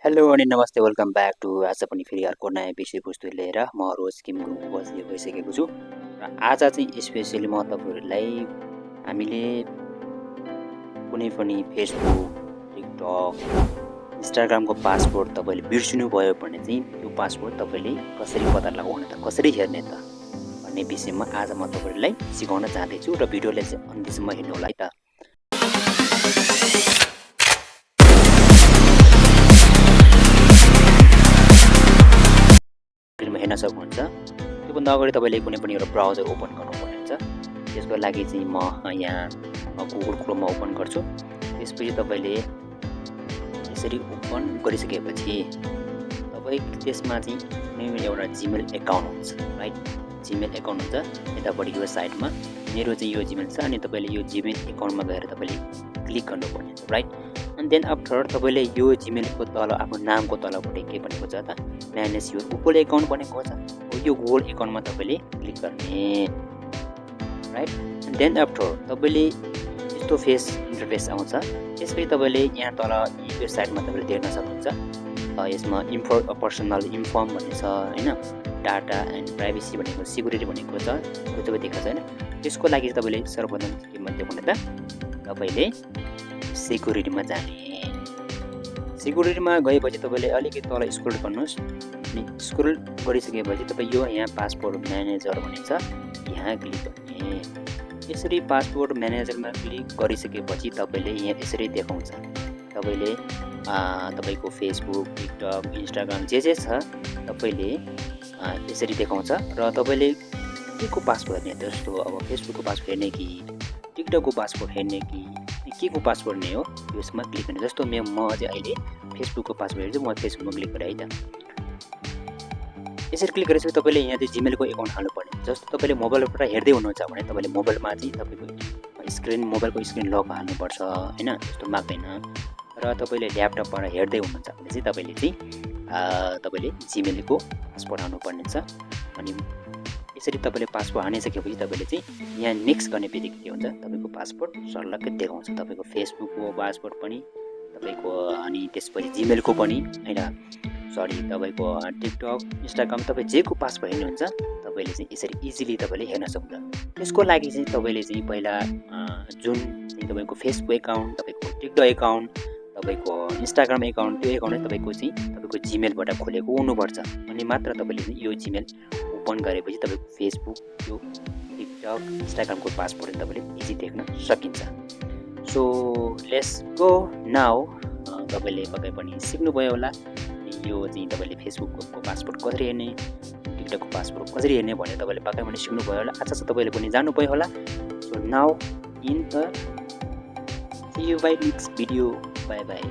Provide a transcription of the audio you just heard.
Hello अनि नमस्ते, welcome back to आज पनि फेरि अर्को नयाँ विषयवस्तु लिएर म रोज किमको उपस्थित भइसकेको छु। र आज चाहिँ स्पेसली म तपाईँहरूलाई हामीले कुनै पनि फेसबुक, टिकटक, इन्स्टाग्रामको पासवर्ड तपाईँले बिर्सिनु भयो भने चाहिँ त्यो पासवर्ड तपाईँले कसरी पत्ता लगाउने त, कसरी हेर्ने त भन्ने विषयमा आज म तपाईँहरूलाई सिकाउन चाहदैछु र भिडियोलाई चाहिँ अन्त्यसम्म हेर्नु होला है त। हेर्न सक्नुहुन्छ। त्योभन्दा अगाडि तपाईँले कुनै पनि एउटा ब्राउजर ओपन गर्नुपर्ने हुन्छ। त्यसको लागि चाहिँ म यहाँ गुगल क्रोममा ओपन गर्छु। त्यसपछि तपाईँले यसरी ओपन गरिसकेपछि तपाईँ त्यसमा चाहिँ कुनै एउटा जिमेल एकाउन्ट हुन्छ, राइट? जिमेल एकाउन्ट हुन्छ यतापट्टि यो साइडमा मेरो चाहिँ यो जिमेल छ अनि तपाईँले यो जिमेल एकाउन्टमा गएर तपाईँले क्लिक गर्नुपर्ने हुन्छ, राइट? अनि देन आफ्टर तपाईँले यो जिमेलको तल आफ्नो नामको तलपट्टि के भनेको छ त, म्यानेज यो गुगल एकाउन्ट भनेको छ। यो गुगल एकाउन्टमा तपाईँले क्लिक गर्ने, राइट? देन आफ्टर तपाईँले यस्तो फेस इन्टरफेस आउँछ। त्यसपछि तपाईँले यहाँ तल यो साइडमा तपाईँले देख्न सक्नुहुन्छ। यसमा पर्सनल इन्फर्म भन्ने छ, होइन? डाटा एन्ड प्राइभेसी भनेको, सिक्युरिटी भनेको छ, त्यो तपाईँ देख्छ होइन? त्यसको लागि तपाईँले सर्वप्रथम के भन्दै भने त तपाईँले सिक्युरिटीमा जाने। सिक्युरिटीमा गएपछि तपाईँले अलिकति तल स्क्रोल गर्नुहोस् अनि स्क्रोल गरिसकेपछि तपाईँ यो यहाँ पासवर्ड म्यानेजर भन्ने छ, यहाँ क्लिक गर्ने। यसरी पासवर्ड म्यानेजरमा क्लिक गरिसकेपछि तपाईँले यहाँ यसरी देखाउँछ। तपाईँले तपाईँको फेसबुक, टिकटक, इन्स्टाग्राम जे छ तपाईँले यसरी देखाउँछ र तपाईँले के को पासवर्ड हेर्ने, जस्तो अब फेसबुकको पासवर्ड हेर्ने कि टिकटकको पासवर्ड हेर्ने कि के को पासवर्ड नै हो, यसमा क्लिक गर्ने। जस्तो म अझै अहिले फेसबुकको पासवर्ड हेर्छु, म फेसबुकमा क्लिक गरेँ है त। यसरी क्लिक गरेपछि तपाईँले यहाँ चाहिँ जिमेलको एकाउन्ट हाल्नुपर्ने। जस्तो तपाईँले मोबाइलबाट हेर्दै हुनुहुन्छ भने तपाईँले मोबाइलमा चाहिँ तपाईँको मोबाइलको स्क्रिन लक हाल्नुपर्छ, होइन? त्यस्तो माग्दैन। र तपाईँले ल्यापटपबाट हेर्दै हुनुहुन्छ भने चाहिँ तपाईँले जिमेलको पासवर्ड हाल्नुपर्ने छ। अनि यसरी तपाईँले पासवर्ड हानिसकेपछि तपाईँले चाहिँ यहाँ नेक्स्ट गर्ने बित्तिकै के हुन्छ, तपाईँको पासवर्ड सर्लक्कै देखाउँछ। तपाईँको फेसबुकको पासवर्ड पनि तपाईँको, अनि त्यसपछि जिमेलको पनि, होइन? तपाईँको टिकटक, इन्स्टाग्राम, तपाईँ जेको पासवर्ड हेर्नुहुन्छ तपाईँले चाहिँ यसरी इजिली तपाईँले हेर्न सक्नुहुन्छ। त्यसको लागि चाहिँ तपाईँले चाहिँ पहिला जुन तपाईँको फेसबुक एकाउन्ट, तपाईँको टिकटक एकाउन्ट, तपाईँको इन्स्टाग्राम एकाउन्ट, त्यो एकाउन्ट तपाईँको जिमेलबाट खोलेको हुनुपर्छ। अनि मात्र तपाईँले चाहिँ यो जिमेल ओपन गरेपछि तपाईँको फेसबुक, त्यो टिकटक, इन्स्टाग्रामको पासवर्ड तपाईँले इजी देख्न सकिन्छ। So let's go now. तपाईँले पक्कै पनि सिक्नुभयो होला यो चाहिँ तपाईँले फेसबुकको पासवर्ड कसरी हेर्ने, टिकटकको पासवर्ड कसरी हेर्ने भनेर तपाईँले पक्कै पनि सिक्नुभयो होला। आशा छ तपाईँले पनि जान्नुभयो होला। So now in the see you bye next video. Bye by.